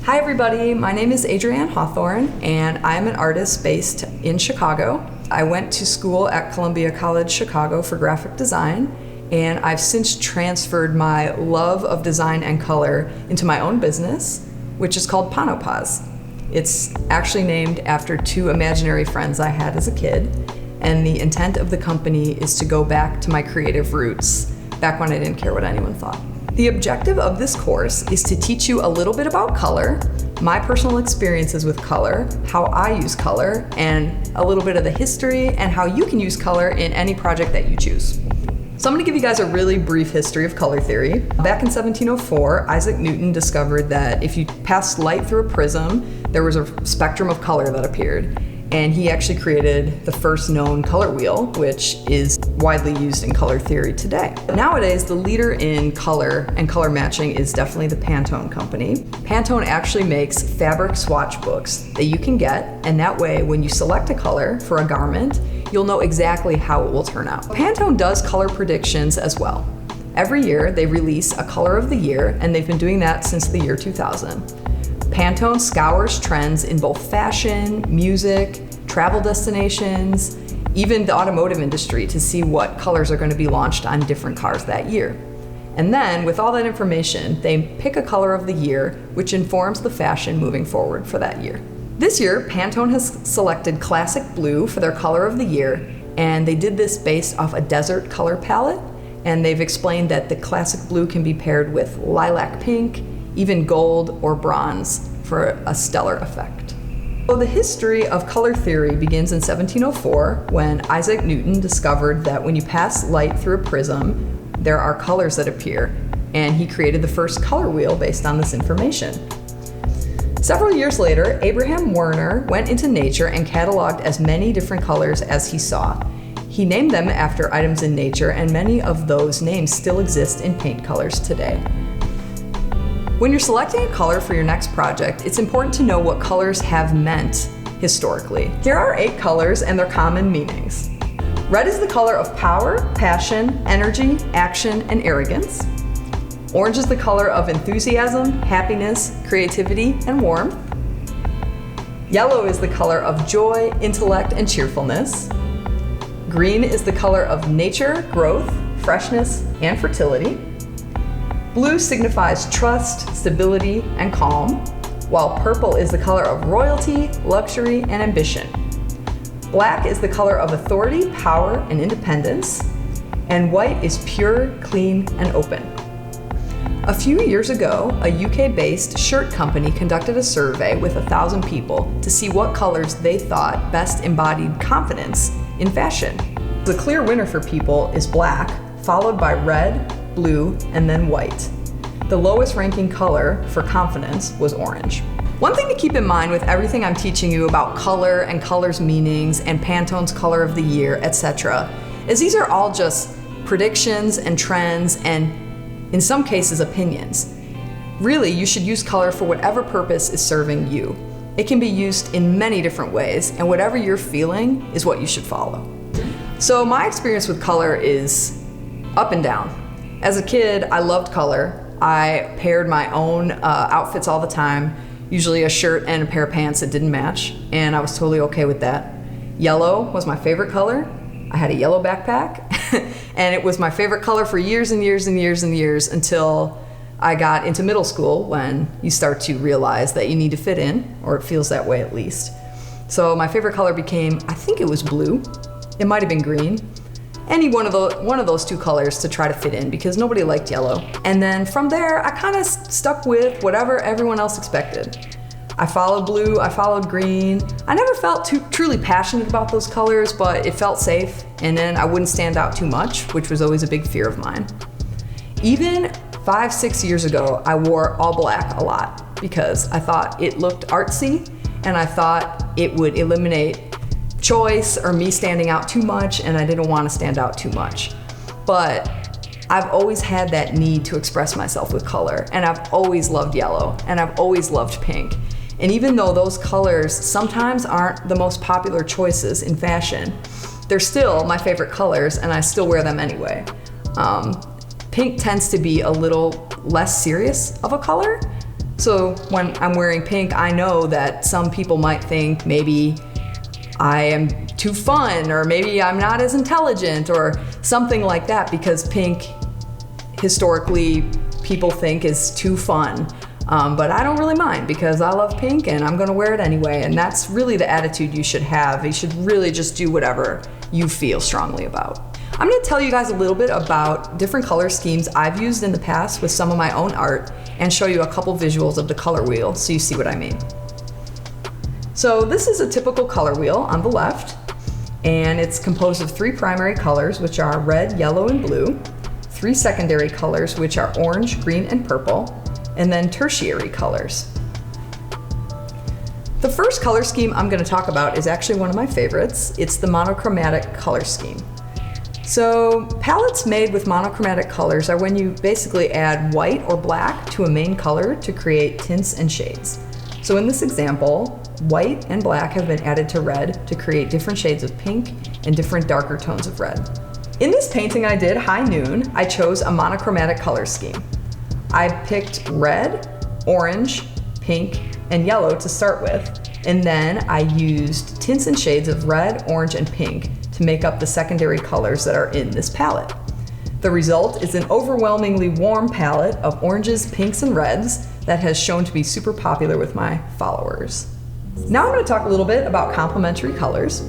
Hi everybody, my name is Adrianne Hawthorne and I'm an artist based in Chicago. I went to school at College, Chicago for graphic design, and I've since transferred my love of design and color into my own business, which is called Ponnopozz. It's actually named after two imaginary friends I had as a kid, and the intent of the company is to go back to my creative roots, back when I didn't care what anyone thought. The objective of this course is to teach you a little bit about color, my personal experiences with color, how I use color, and a little bit of the history and how you can use color in any project that you choose. So I'm going to give you guys a really brief history of color theory. Back in 1704, Isaac Newton discovered that if you passed light through a prism, there was a spectrum of color that appeared. And he actually created the first known color wheel, which is widely used in color theory today. Nowadays, the leader in color and color matching is definitely the Pantone company. Pantone actually makes fabric swatch books that you can get, and that way, when you select a color for a garment, you'll know exactly how it will turn out. Pantone does color predictions as well. Every year, they release a color of the year, and they've been doing that since the year 2000. Pantone scours trends in both fashion, music, travel destinations, even the automotive industry to see what colors are going to be launched on different cars that year. And then, with all that information, they pick a color of the year, which informs the fashion moving forward for that year. This year, Pantone has selected classic blue for their color of the year, and they did this based off a desert color palette, and they've explained that the classic blue can be paired with lilac pink, even gold or bronze for a stellar effect. So the history of color theory begins in 1704 when Isaac Newton discovered that when you pass light through a prism, there are colors that appear, and he created the first color wheel based on this information. Several years later, Abraham Werner went into nature and cataloged as many different colors as he saw. He named them after items in nature, and many of those names still exist in paint colors today. When you're selecting a color for your next project, it's important to know what colors have meant historically. Here are 8 colors and their common meanings. Red is the color of power, passion, energy, action, and arrogance. Orange is the color of enthusiasm, happiness, creativity, and warmth. Yellow is the color of joy, intellect, and cheerfulness. Green is the color of nature, growth, freshness, and fertility. Blue signifies trust, stability, and calm, while purple is the color of royalty, luxury, and ambition. Black is the color of authority, power, and independence, and white is pure, clean, and open. A few years ago, a UK-based shirt company conducted a survey with 1,000 people to see what colors they thought best embodied confidence in fashion. The clear winner for people is black, followed by red, blue, and then white. The lowest ranking color for confidence was orange. One thing to keep in mind with everything I'm teaching you about color and color's meanings and Pantone's color of the year, etc., is these are all just predictions and trends and, in some cases, opinions. Really, you should use color for whatever purpose is serving you. It can be used in many different ways, and whatever you're feeling is what you should follow. So my experience with color is up and down. As a kid, I loved color. I paired my own outfits all the time, usually a shirt and a pair of pants that didn't match, and I was totally okay with that. Yellow was my favorite color. I had a yellow backpack, and it was my favorite color for years and years and years and years until I got into middle school, when you start to realize that you need to fit in, or it feels that way at least. So my favorite color became, I think it was blue. It might have been green. Any one of those two colors to try to fit in, because nobody liked yellow. And then from there, I kind of stuck with whatever everyone else expected. I followed blue, I followed green. I never felt truly passionate about those colors, but it felt safe, and then I wouldn't stand out too much, which was always a big fear of mine. Even 5-6 years ago, I wore all black a lot because I thought it looked artsy, and I thought it would eliminate choice or me standing out too much, and I didn't want to stand out too much. But I've always had that need to express myself with color, and I've always loved yellow, and I've always loved pink. And even though those colors sometimes aren't the most popular choices in fashion, they're still my favorite colors, and I still wear them anyway. Pink tends to be a little less serious of a color, So when I'm wearing pink, I know that some people might think maybe I am too fun, or maybe I'm not as intelligent, or something like that, because pink historically people think is too fun. But I don't really mind, because I love pink and I'm gonna wear it anyway, and that's really the attitude you should have. You should really just do whatever you feel strongly about. I'm gonna tell you guys a little bit about different color schemes I've used in the past with some of my own art, and show you a couple visuals of the color wheel so you see what I mean. So this is a typical color wheel on the left, and it's composed of 3 primary colors, which are red, yellow, and blue, 3 secondary colors, which are orange, green, and purple, and then tertiary colors. The first color scheme I'm going to talk about is actually one of my favorites. It's the monochromatic color scheme. So palettes made with monochromatic colors are when you basically add white or black to a main color to create tints and shades. So in this example, white and black have been added to red to create different shades of pink and different darker tones of red. In this painting I did, High Noon, I chose a monochromatic color scheme. I picked red, orange, pink, and yellow to start with, and then I used tints and shades of red, orange, and pink to make up the secondary colors that are in this palette. The result is an overwhelmingly warm palette of oranges, pinks, and reds that has shown to be super popular with my followers. Now I'm going to talk a little bit about complementary colors.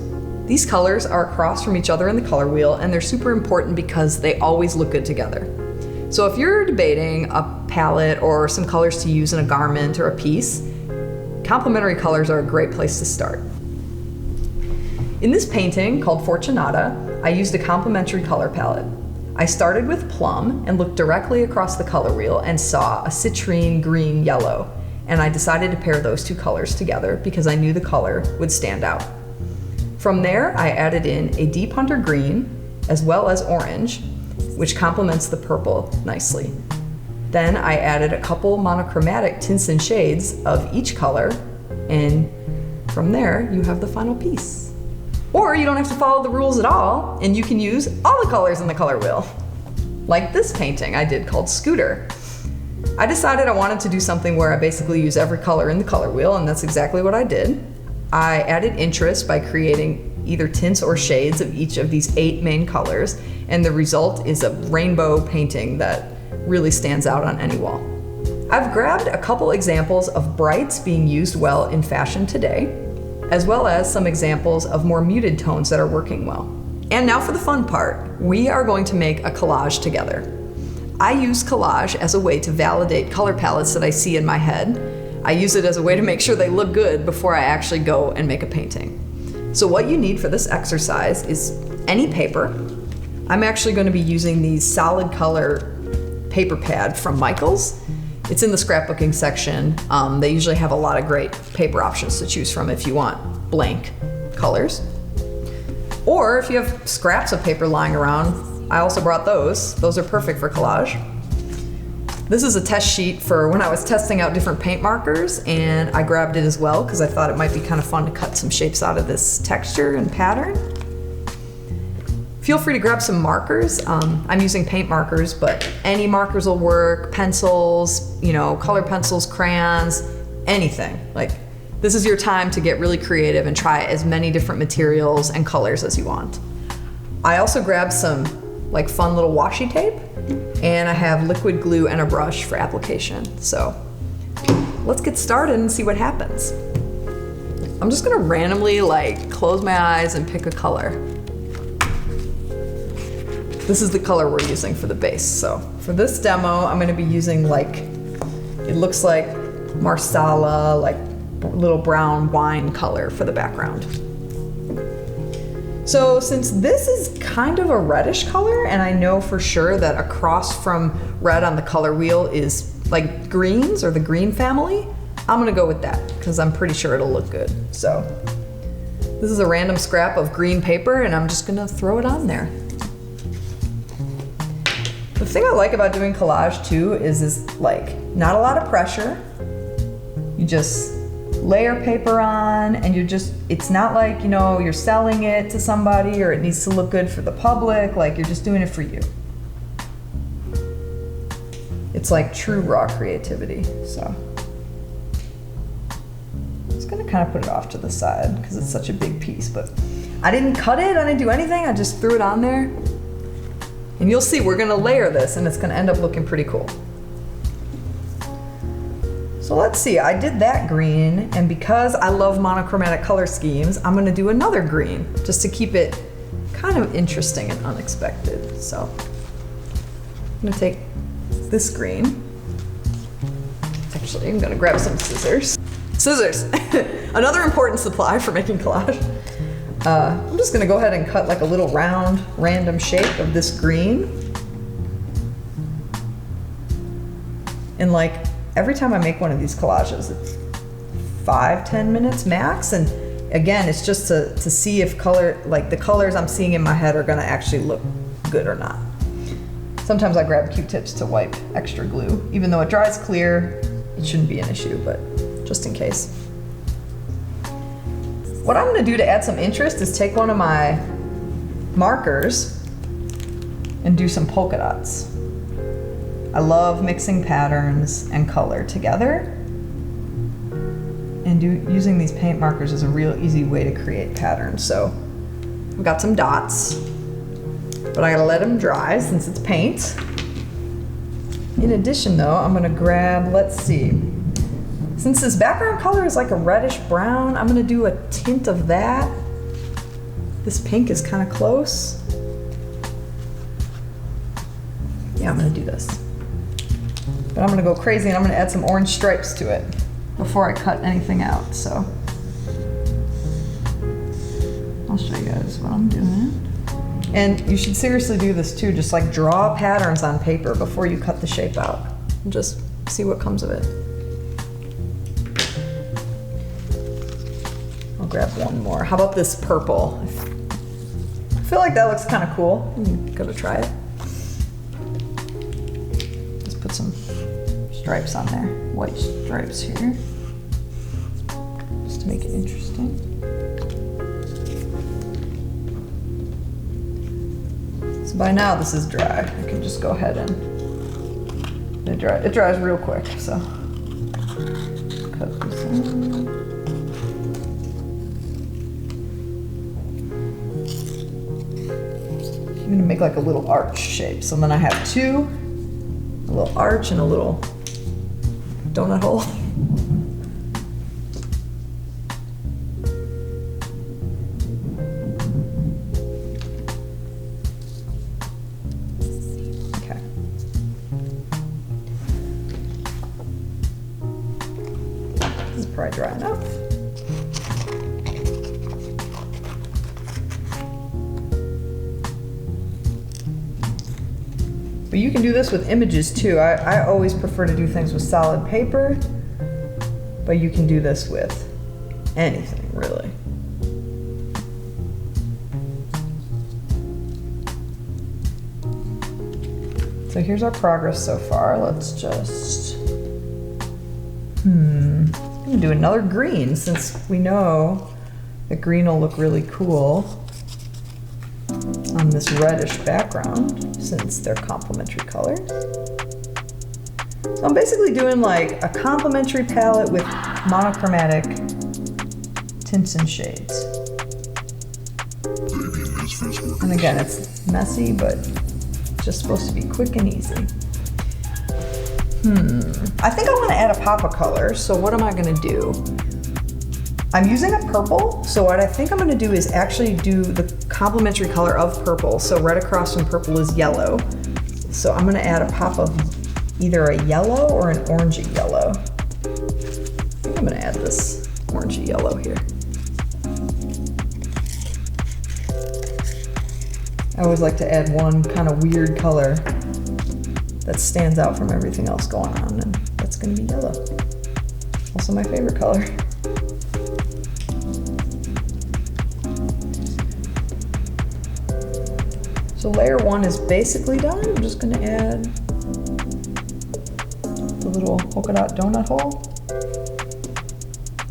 These colors are across from each other in the color wheel, and they're super important because they always look good together. So if you're debating a palette or some colors to use in a garment or a piece, complementary colors are a great place to start. In this painting called Fortunata, I used a complementary color palette. I started with plum and looked directly across the color wheel and saw a citrine, green, yellow, and I decided to pair those 2 colors together because I knew the color would stand out. From there, I added in a deep hunter green as well as orange, which complements the purple nicely. Then I added a couple monochromatic tints and shades of each color, and from there you have the final piece. Or you don't have to follow the rules at all, and you can use all the colors in the color wheel. Like this painting I did called Scooter. I decided I wanted to do something where I basically use every color in the color wheel, and that's exactly what I did. I added interest by creating either tints or shades of each of these 8 main colors, and the result is a rainbow painting that really stands out on any wall. I've grabbed a couple examples of brights being used well in fashion today, as well as some examples of more muted tones that are working well. And now for the fun part. We are going to make a collage together. I use collage as a way to validate color palettes that I see in my head. I use it as a way to make sure they look good before I actually go and make a painting. So what you need for this exercise is any paper. I'm actually going to be using these solid color paper pad from Michaels. It's in the scrapbooking section. They usually have a lot of great paper options to choose from if you want blank colors. Or if you have scraps of paper lying around, I also brought those. Those are perfect for collage. This is a test sheet for when I was testing out different paint markers, and I grabbed it as well because I thought it might be kind of fun to cut some shapes out of this texture and pattern. Feel free to grab some markers. I'm using paint markers, but any markers will work. Pencils, color pencils, crayons, anything. Like, this is your time to get really creative and try as many different materials and colors as you want. I also grabbed some fun little washi tape, and I have liquid glue and a brush for application. So let's get started and see what happens. I'm just gonna randomly close my eyes and pick a color. This is the color we're using for the base. So for this demo, I'm gonna be using it looks like Marsala, little brown wine color for the background. So since this is kind of a reddish color, and I know for sure that across from red on the color wheel is greens or the green family, I'm gonna go with that because I'm pretty sure it'll look good. So this is a random scrap of green paper, and I'm just gonna throw it on there. The thing I like about doing collage too is not a lot of pressure. You just layer paper on, and it's not like, you're selling it to somebody or it needs to look good for the public. You're just doing it for you. It's true raw creativity. So kind of put it off to the side because it's such a big piece, but I didn't cut it, I didn't do anything, I just threw it on there. And you'll see, we're gonna layer this and it's gonna end up looking pretty cool. So let's see, I did that green, and because I love monochromatic color schemes, I'm gonna do another green just to keep it kind of interesting and unexpected. So I'm gonna take this green. Actually, I'm gonna grab some scissors. Scissors, another important supply for making collage. I'm just gonna go ahead and cut like a little round, random shape of this green. And like every time I make one of these collages, it's 5-10 minutes max. And again, it's just to see if the colors I'm seeing in my head are gonna actually look good or not. Sometimes I grab Q-tips to wipe extra glue. Even though it dries clear, it shouldn't be an issue, but just in case. What I'm gonna do to add some interest is take one of my markers and do some polka dots. I love mixing patterns and color together. And using these paint markers is a real easy way to create patterns. So I've got some dots, but I gotta let them dry since it's paint. In addition though, I'm gonna grab, let's see, since this background color is like a reddish brown, I'm gonna do a tint of that. This pink is kind of close. Yeah, I'm gonna do this. But I'm gonna go crazy and I'm gonna add some orange stripes to it before I cut anything out, so. I'll show you guys what I'm doing. And you should seriously do this too, just like draw patterns on paper before you cut the shape out. And just see what comes of it. I'll grab one more. How about this purple? I feel like that looks kind of cool. I'm gonna try it. Let's put some stripes on there. White stripes here. Just to make it interesting. So by now this is dry. I can just go ahead and it dries real quick, so cut this in. I'm gonna make like a little arch shape. So then I have two, a little arch and a little donut hole. Okay. This is probably dry enough. But you can do this with images too. I always prefer to do things with solid paper, but you can do this with anything, really. So here's our progress so far. Let's just, I'm gonna do another green since we know that green will look really cool on this reddish background since they're complementary colors. So I'm basically doing like a complementary palette with monochromatic tints and shades. And again, it's messy, but just supposed to be quick and easy. I think I want to add a pop of color, so what am I gonna do? I'm using a purple, so what I think I'm gonna do is actually do the complementary color of purple. So right across from purple is yellow. So I'm gonna add a pop of either a yellow or an orangey yellow. I think I'm gonna add this orangey yellow here. I always like to add one kind of weird color that stands out from everything else going on, and that's gonna be yellow. Also my favorite color. So layer one is basically done. I'm just gonna add the little polka dot donut hole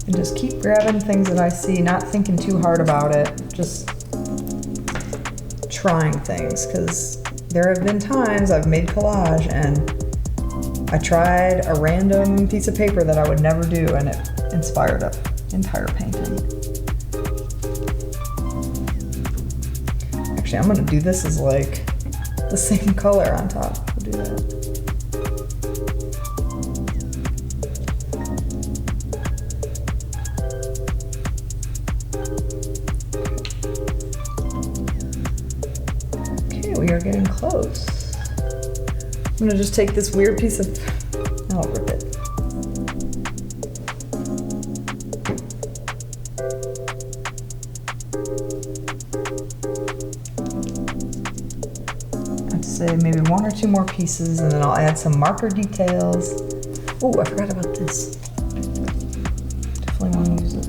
and just keep grabbing things that I see, not thinking too hard about it, just trying things, because there have been times I've made collage and I tried a random piece of paper that I would never do and it inspired entire painting. Actually, I'm gonna do this as like the same color on top. We'll do that. We are getting close. I'm gonna just take this weird piece of, I'll rip it. I'd say maybe 1 or 2 more pieces, and then I'll add some marker details. Oh, I forgot about this. Definitely want to use this.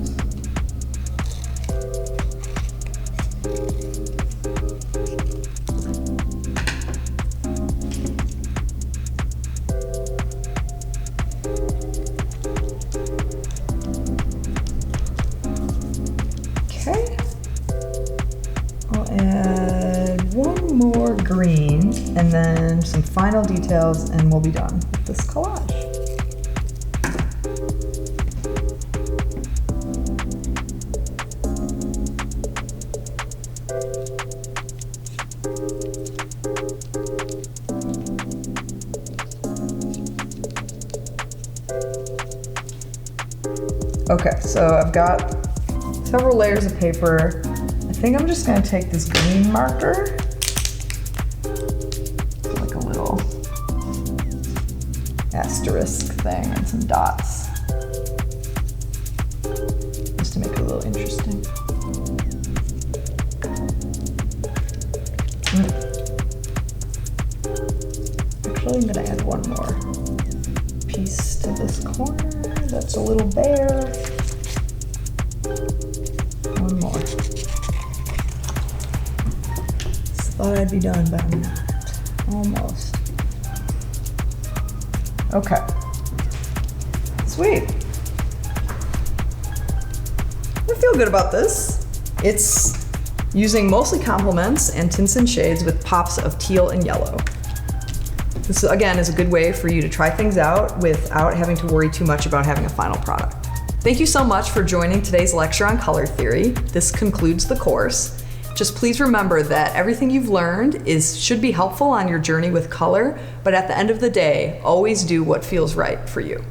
Add 1 more green and then some final details, and we'll be done with this collage. Okay, so I've got several layers of paper. I think I'm just gonna take this green marker, like a little asterisk thing and some dots, just to make it a little interesting. Actually, I'm gonna add 1 more piece to this corner that's a little bare. 1 more. Thought I'd be done, but I'm not. Almost. Okay. Sweet. I feel good about this. It's using mostly complements and tints and shades with pops of teal and yellow. This, again, is a good way for you to try things out without having to worry too much about having a final product. Thank you so much for joining today's lecture on color theory. This concludes the course. Just please remember that everything you've learned should be helpful on your journey with color, but at the end of the day, always do what feels right for you.